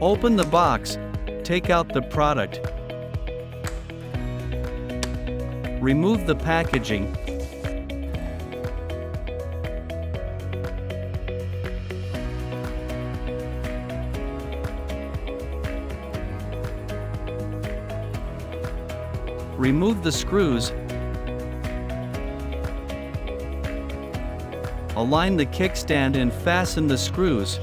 Open the box, take out the product. Remove the packaging. Remove the screws. Align the kickstand and fasten the screws.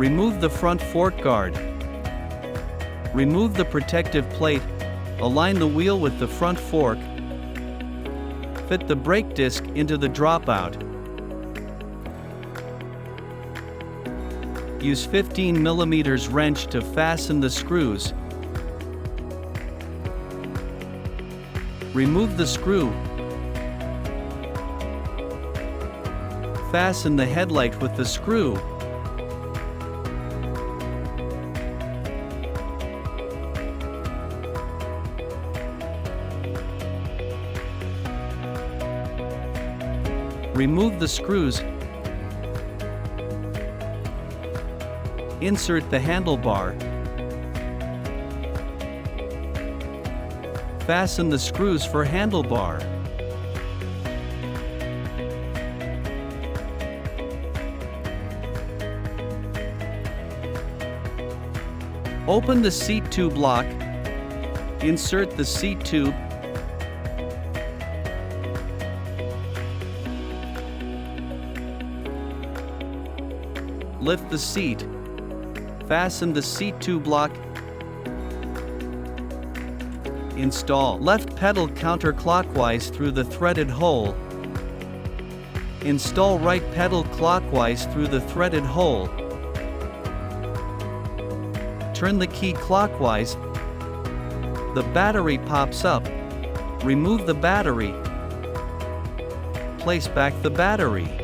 Remove the front fork guard. Remove the protective plate. Align the wheel with the front fork. Fit the brake disc into the dropout. Use 15 mm wrench to fasten the screws. Remove the screw. Fasten the headlight with the screw. Remove the screws. Insert the handlebar. Fasten the screws for handlebar. Open the seat tube lock. Insert the seat tube. Lift the seat. Fasten the seat tube lock. Install left pedal counterclockwise through the threaded hole. Install right pedal clockwise through the threaded hole. Turn the key clockwise. The battery pops up. Remove the battery. Place back the battery.